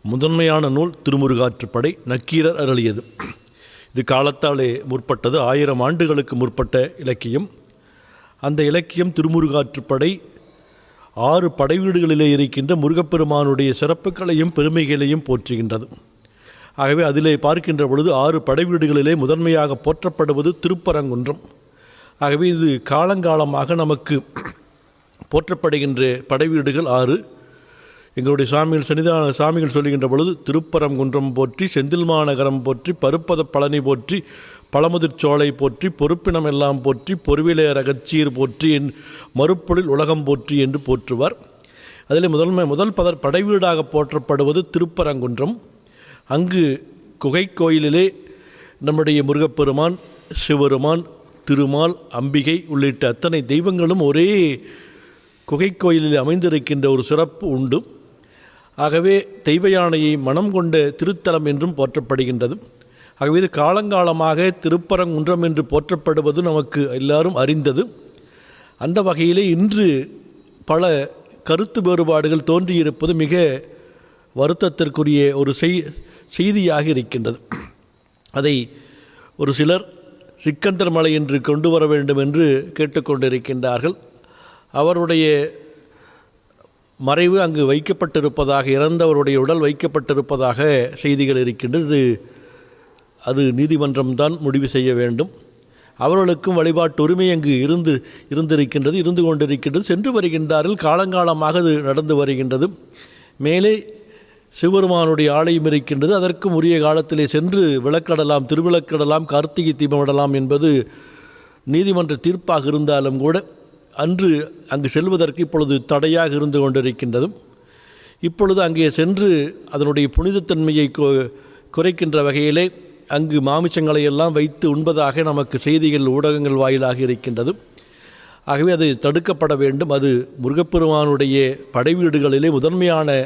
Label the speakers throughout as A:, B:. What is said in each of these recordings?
A: முதன்மையான நூல் திருமுருகாற்றுப்படை நக்கீரர் அருளியது. இது காலத்தாலே முற்பட்டது, 1000 ஆண்டுகளுக்கு முற்பட்ட இலக்கியம். அந்த இலக்கியம் திருமுருகாற்றுப்படை 6 படைவீடுகளிலே இருக்கின்ற முருகப்பெருமானுடைய சிறப்புகளையும் பெருமைகளையும் போற்றுகின்றது. ஆகவே அதிலே பார்க்கின்ற பொழுது 6 படைவீடுகளிலே முதன்மையாக போற்றப்படுவது திருப்பரங்குன்றம். ஆகவே இது காலங்காலமாக நமக்கு போற்றப்படுகின்ற படைவீடுகள் 6. எங்களுடைய சாமிகள் சொல்லுகின்ற பொழுது திருப்பரங்குன்றம் போற்றி, செந்தில் மாநகரம் போற்றி, பருப்பத பழனி போற்றி, பழமுதிர்ச்சோலை போற்றி, பொறுப்பினம் எல்லாம் போற்றி, பொருவிலே ரகச்சீர் போற்றி, மறுப்பொழில் உலகம் போற்றி என்று போற்றுவார். அதில் முதல் படைவீடாக போற்றப்படுவது திருப்பரங்குன்றம். அங்கு குகை கோயிலிலே நம்முடைய முருகப்பெருமான், சிவபெருமான், திருமால், அம்பிகை உள்ளிட்ட அத்தனை தெய்வங்களும் ஒரே குகை கோயிலில் அமைந்திருக்கின்ற ஒரு சிறப்பு உண்டு. ஆகவே தெய்வ யானையை மனம் கொண்ட திருத்தலம் என்றும் போற்றப்படுகின்றது. ஆகவே இது காலங்காலமாக திருப்பரங்குன்றம் என்று போற்றப்படுவது நமக்கு எல்லாரும் அறிந்தது. அந்த வகையிலே இன்று பல கருத்து வேறுபாடுகள் தோன்றியிருப்பது மிக வருத்தத்திற்குரிய ஒரு செய்தியாக இருக்கின்றது. அதை ஒரு சிலர் சிக்கந்தர் மலை என்று கொண்டு வர வேண்டும் என்று கேட்டுக்கொண்டிருக்கின்றார்கள். அவருடைய மறைவு அங்கு வைக்கப்பட்டிருப்பதாக, இறந்தவருடைய உடல் வைக்கப்பட்டிருப்பதாக செய்திகள் இருக்கின்றது. அது நீதிமன்றம்தான் முடிவு செய்ய வேண்டும். அவர்களுக்கும் வழிபாட்டு உரிமை அங்கு இருந்து கொண்டிருக்கின்றது. சென்று வருகின்றார்கள். காலங்காலமாக அது நடந்து வருகின்றது. மேலே சிவபெருமானுடைய ஆலயம் இருக்கின்றது. அதற்கும் உரிய காலத்திலே சென்று விளக்கடலாம், திருவிளக்கடலாம், கார்த்திகை தீபமிடலாம் என்பது நீதிமன்ற தீர்ப்பாக இருந்தாலும் கூட அன்று அங்கு செல்வதற்கு இப்பொழுது தடையாக இருந்து கொண்டிருக்கின்றது. இப்பொழுது அங்கே சென்று அதனுடைய புனிதத்தன்மையை குறைக்கின்ற வகையிலே அங்கு மாமிசங்களை எல்லாம் வைத்து உண்பதாக நமக்கு செய்திகள் ஊடகங்கள் வாயிலாக இருக்கின்றது. ஆகவே அது தடுக்கப்பட வேண்டும். அது முருகப்பெருமானுடைய படைவீடுகளிலே முதன்மையான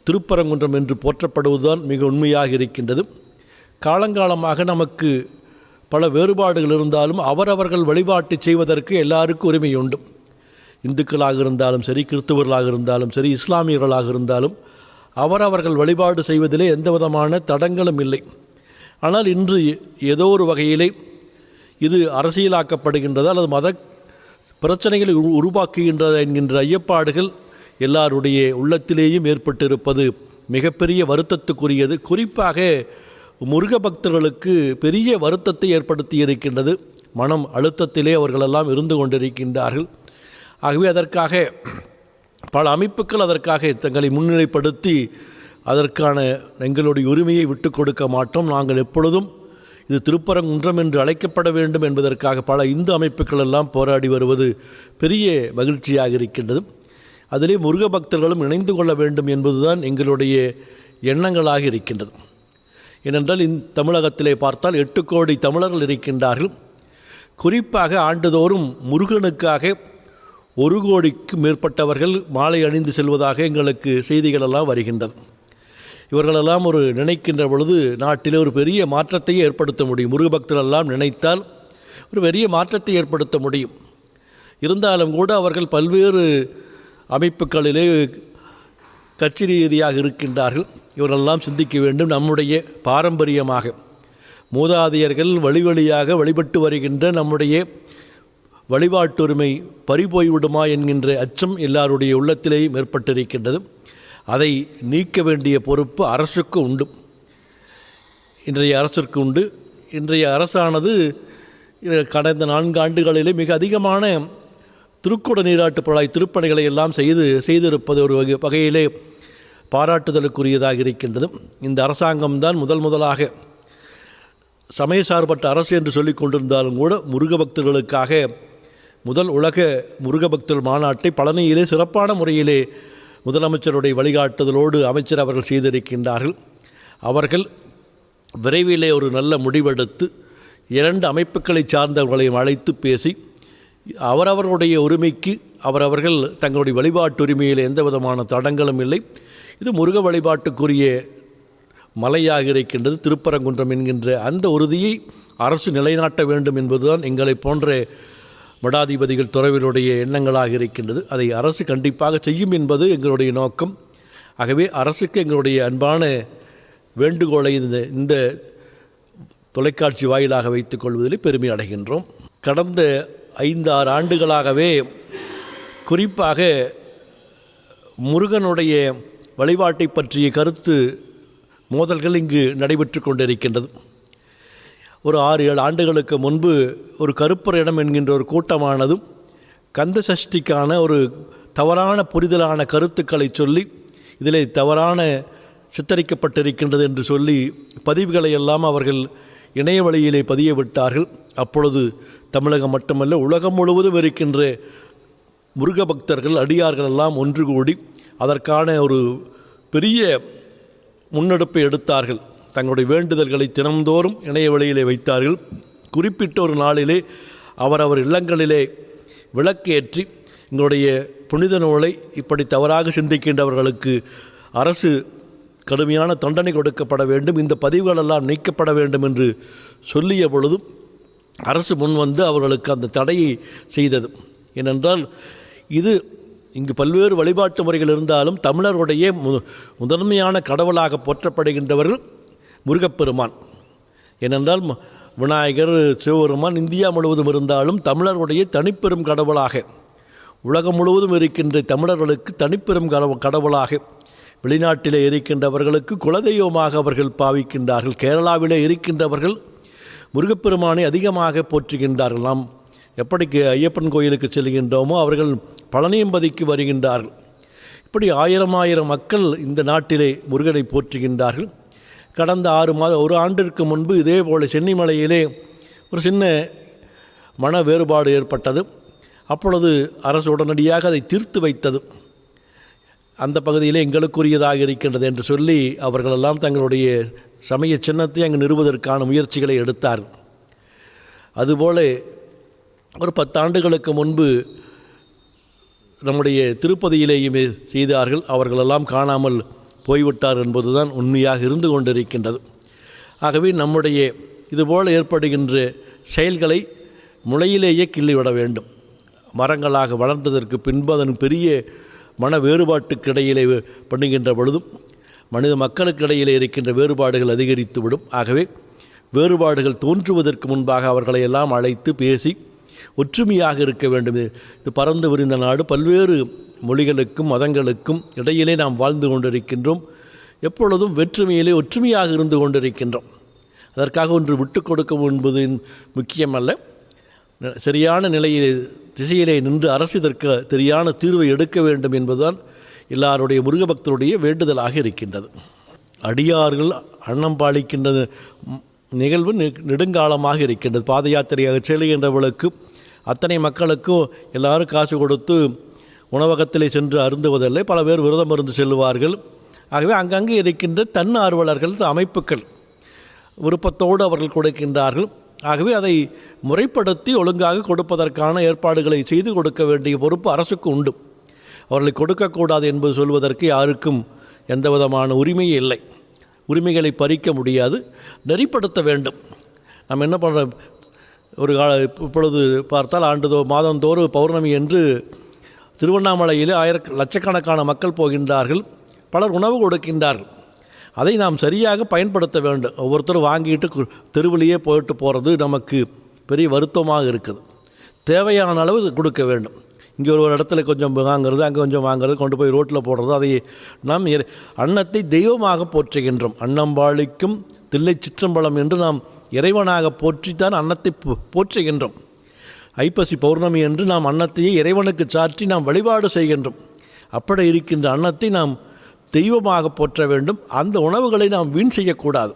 A: திருப்பரங்குன்றம் என்று போற்றப்படுவதுதான் மிக உண்மையாக இருக்கின்றது. காலங்காலமாக நமக்கு பல வேறுபாடுகள் இருந்தாலும் அவரவர்கள் வழிபாட்டை செய்வதற்கு எல்லாருக்கும் உரிமை உண்டு. இந்துக்களாக இருந்தாலும் சரி, கிறிஸ்தவர்களாக இருந்தாலும் சரி, இஸ்லாமியர்களாக இருந்தாலும் அவரவர்கள் வழிபாடு செய்வதிலே எந்த விதமான தடங்களும் இல்லை. ஆனால் இன்று ஏதோ ஒரு வகையிலே இது அரசியலாக்கப்படுகின்றது அல்லது மத பிரச்சனைகளை உருவாக்குகின்றது என்கின்ற ஐயப்பாடுகள் எல்லாருடைய உள்ளத்திலேயும் ஏற்பட்டிருப்பது மிகப்பெரிய வருத்தத்துக்குரியது. குறிப்பாக முருக பக்தர்களுக்கு பெரிய வருத்தத்தை ஏற்படுத்தி இருக்கின்றது. மனம் அழுத்தத்திலே அவர்களெல்லாம் இருந்து கொண்டிருக்கின்றார்கள். ஆகவே அதற்காக பல அமைப்புகள் அதற்காக தங்களை முன்னிலைப்படுத்தி அதற்கான எங்களுடைய உரிமையை விட்டு கொடுக்க மாட்டோம், நாங்கள் எப்பொழுதும் இது திருப்பரங்குன்றம் என்று அழைக்கப்பட வேண்டும் என்பதற்காக பல இந்து அமைப்புகள் எல்லாம் போராடி வருவது பெரிய மகிழ்ச்சியாக இருக்கின்றது. அதிலே முருக பக்தர்களும் இணைந்து கொள்ள வேண்டும் என்பதுதான் எங்களுடைய எண்ணங்களாக இருக்கின்றது. ஏனென்றால் தமிழகத்திலே பார்த்தால் 8 கோடி தமிழர்கள் இருக்கின்றார்கள். குறிப்பாக ஆண்டுதோறும் முருகனுக்காக 1 கோடிக்கு மேற்பட்டவர்கள் மாலை அணிந்து செல்வதாக எங்களுக்கு செய்திகளெல்லாம் வருகின்றது. இவர்களெல்லாம் ஒரு நினைக்கின்ற பொழுது நாட்டிலே ஒரு பெரிய மாற்றத்தை ஏற்படுத்த முடியும். முருக பக்தர்களெல்லாம் நினைத்தால் ஒரு பெரிய மாற்றத்தை ஏற்படுத்த முடியும். இருந்தாலும் கூட அவர்கள் பல்வேறு அமைப்புகளிலே கட்சி ரீதியாக இருக்கின்றார்கள். இவரெல்லாம் சிந்திக்க வேண்டும். நம்முடைய பாரம்பரியமாக மூதாதையர்கள் வழியாக வழிபட்டு வருகின்ற நம்முடைய வழிபாட்டுரிமை பறிபோய்விடுமா என்கின்ற அச்சம் எல்லாருடைய உள்ளத்திலேயும் ஏற்பட்டிருக்கின்றது. அதை நீக்க வேண்டிய பொறுப்பு அரசுக்கு உண்டு. இன்றைய அரசிற்கு உண்டு. இன்றைய அரசானது கடந்த 4 ஆண்டுகளிலே மிக அதிகமான திருக்குட நீராட்டு திருப்பணிகளை எல்லாம் செய்திருப்பது ஒரு வகையிலே பாராட்டுதலுக்குரியதாக இருக்கின்றது. இந்த அரசாங்கம்தான் முதலாக சமய சார்பற்ற அரசு என்று சொல்லிக் கொண்டிருந்தாலும் கூட முருக பக்தர்களுக்காக உலக முருக பக்தர்கள் மாநாட்டை பழனியிலே சிறப்பான முறையிலே முதலமைச்சருடைய வழிகாட்டுதலோடு அமைச்சர் அவர்கள் செய்திருக்கின்றார்கள். அவர்கள் விரைவிலே ஒரு நல்ல முடிவெடுத்து 2 அமைப்புகளை சார்ந்தவர்களையும் அழைத்து பேசி அவரவர்களுடைய உரிமைக்கு அவரவர்கள் தங்களுடைய வழிபாட்டு உரிமையில் எந்த விதமான தடங்களும் இல்லை, இது முருக வழிபாட்டுக்குரிய மலையாக இருக்கின்றது திருப்பரங்குன்றம் என்கின்ற அந்த உறுதியை அரசு நிலைநாட்ட வேண்டும் என்பதுதான் எங்களை போன்ற மடாதிபதிகள் துறவிகளுடைய எண்ணங்களாக இருக்கின்றது. அதை அரசு கண்டிப்பாக செய்யும் என்பது எங்களுடைய நோக்கம். ஆகவே அரசுக்கு எங்களுடைய அன்பான வேண்டுகோளை இந்த தொலைக்காட்சி வாயிலாக வைத்துக் கொள்வதில் பெருமை அடைகின்றோம். கடந்த 5-6 ஆண்டுகளாகவே குறிப்பாக முருகனுடைய வழிபாட்டை பற்றிய கருத்து மோதல்கள் இங்கு நடைபெற்று கொண்டிருக்கின்றது. ஒரு 6-7 ஆண்டுகளுக்கு முன்பு ஒரு கருப்பரிடம் என்கின்ற ஒரு கூட்டமானதும் கந்த சஷ்டிக்கான ஒரு தவறான புரிதலான கருத்துக்களை சொல்லி இதில் தவறான சித்தரிக்கப்பட்டிருக்கின்றது என்று சொல்லி பதிவுகளை எல்லாம் அவர்கள் இணைய வழியிலே பதிய விட்டார்கள். அப்பொழுது தமிழகம் மட்டுமல்ல உலகம் முழுவதும் இருக்கின்ற முருக பக்தர்கள் அடியார்கள் எல்லாம் ஒன்று கூடி அதற்கான ஒரு பெரிய முன்னெடுப்பை எடுத்தார்கள். தங்களுடைய வேண்டுதல்களை தினந்தோறும் இணைய வழியிலே வைத்தார்கள். குறிப்பிட்ட ஒரு நாளிலே அவரவர் இல்லங்களிலே விளக்கேற்றி எங்களுடைய புனித நூலை இப்படி தவறாக சிந்திக்கின்றவர்களுக்கு அரசு கடுமையான தண்டனை கொடுக்கப்பட வேண்டும், இந்த பதிவுகளெல்லாம் நீக்கப்பட வேண்டும் என்று சொல்லிய பொழுதும் அரசு முன்வந்து அவர்களுக்கு அந்த தடையை செய்தது. ஏனென்றால் இது இங்கு பல்வேறு வழிபாட்டு முறைகள் இருந்தாலும் தமிழருடைய முதன்மையான கடவுளாக போற்றப்படுகின்றவர்கள் முருகப்பெருமான். ஏனென்றால் விநாயகர், சிவபெருமான் இந்தியா முழுவதும் இருந்தாலும் தமிழருடைய தனிப்பெரும் கடவுளாக, உலகம் முழுவதும் இருக்கின்ற தமிழர்களுக்கு தனிப்பெரும் கடவுளாக, வெளிநாட்டிலே இருக்கின்றவர்களுக்கு குலதெய்வமாக அவர்கள் பாவிக்கின்றார்கள். கேரளாவிலே இருக்கின்றவர்கள் முருகப்பெருமானை அதிகமாக போற்றுகின்றார்கள். நாம் எப்படி ஐயப்பன் கோயிலுக்கு செல்கின்றோமோ அவர்கள் பழனியம்பதிக்கு வருகின்றார்கள். இப்படி 1000 மக்கள் இந்த நாட்டிலே முருகனை போற்றுகின்றார்கள். கடந்த 6 மாதம் ஒரு ஆண்டிற்கு முன்பு இதே போல் சென்னிமலையிலே ஒரு சின்ன மன வேறுபாடு ஏற்பட்டது. அப்பொழுது அரசு உடனடியாக அதை தீர்த்து வைத்தது. அந்த பகுதியிலே எங்களுக்குரியதாக இருக்கின்றது என்று சொல்லி அவர்களெல்லாம் தங்களுடைய சமய சின்னத்தை அங்கு நிறுவதற்கான முயற்சிகளை எடுத்தார்கள். அதுபோல ஒரு 10 ஆண்டுகளுக்கு முன்பு நம்முடைய திருப்பதியிலேயுமே செய்தார்கள். அவர்களெல்லாம் காணாமல் போய்விட்டார் என்பதுதான் உண்மையாக இருந்து கொண்டிருக்கின்றது. ஆகவே நம்முடைய இதுபோல் ஏற்படுகின்ற செயல்களை முளையிலேயே கிள்ளிவிட வேண்டும். மரங்களாக வளர்ந்ததற்கு பின்பு அதன் பெரிய மன வேறுபாட்டுக்கு இடையிலே பண்ணுகின்ற பொழுதும் மனித மக்களுக்கு இடையிலே இருக்கின்ற வேறுபாடுகள் அதிகரித்துவிடும். ஆகவே வேறுபாடுகள் தோன்றுவதற்கு முன்பாக அவர்களை எல்லாம் அழைத்து பேசி ஒற்றுமையாக இருக்க வேண்டும். இது பறந்து விரிந்த நாடு, பல்வேறு மொழிகளுக்கும் மதங்களுக்கும் இடையிலே நாம் வாழ்ந்து கொண்டிருக்கின்றோம். எப்பொழுதும் வேற்றுமையிலே ஒற்றுமையாக இருந்து கொண்டிருக்கின்றோம். அதற்காக ஒன்று விட்டு கொடுக்கும் என்பது முக்கியமல்ல. சரியான நிலையிலே திசையிலே நின்று அரசு இதற்கு சரியான தீர்வை எடுக்க வேண்டும் என்பதுதான் எல்லாருடைய முருகபக்தருடைய வேண்டுதலாக இருக்கின்றது. அடியார்கள் அன்னம் பாலிக்கின்ற நிகழ்வு நெடுங்காலமாக இருக்கின்றது. பாத யாத்திரையாக செல்கின்றவர்களுக்கு அத்தனை மக்களுக்கும் எல்லாரும் காசு கொடுத்து உணவகத்திலே சென்று அருந்துவதில்லை. பல பேர் விரதம் இருந்து செல்வார்கள். ஆகவே அங்கங்கே இருக்கின்ற தன்னார்வலர்கள் அமைப்புகள் விருப்பத்தோடு அவர்கள் கொடுக்கின்றார்கள். ஆகவே அதை முறைப்படுத்தி ஒழுங்காக கொடுப்பதற்கான ஏற்பாடுகளை செய்து கொடுக்க வேண்டிய பொறுப்பு அரசுக்கு உண்டு. அவர்களை கொடுக்கக்கூடாது என்பது சொல்வதற்கு யாருக்கும் எந்த விதமான உரிமையே இல்லை. உரிமைகளை பறிக்க முடியாது, நெறிப்படுத்த வேண்டும். நம்ம என்ன பண்ணுறோம், ஒரு இப்பொழுது பார்த்தால் மாதந்தோறும் பௌர்ணமி என்று திருவண்ணாமலையில் லட்சக்கணக்கான மக்கள் போகின்றார்கள். பலர் உணவு கொடுக்கின்றார்கள். அதை நாம் சரியாக பயன்படுத்த வேண்டும். ஒவ்வொருத்தரும் வாங்கிட்டு தெருவிலேயே போயிட்டு போகிறது நமக்கு பெரிய வருத்தமாக இருக்குது. தேவையான அளவு கொடுக்க வேண்டும். இங்கே ஒரு இடத்துல கொஞ்சம் வாங்கிறது, அங்கே கொஞ்சம் வாங்கிறது, கொண்டு போய் ரோட்டில் போடுறது. அதை நாம் அன்னத்தை தெய்வமாக போற்றுகின்றோம். அன்னம்பாளிக்கும் தில்லை சிற்றம்பலம் என்று நாம் இறைவனாக போற்றித்தான் அன்னத்தை போற்றுகின்றோம். ஐப்பசி பௌர்ணமி என்று நாம் அன்னத்தையே இறைவனுக்கு சாற்றி நாம் வழிபாடு செய்கின்றோம். அப்படி இருக்கின்ற அன்னத்தை நாம் தெய்வமாக போற்ற வேண்டும். அந்த உணவுகளை நாம் வீண் செய்யக்கூடாது.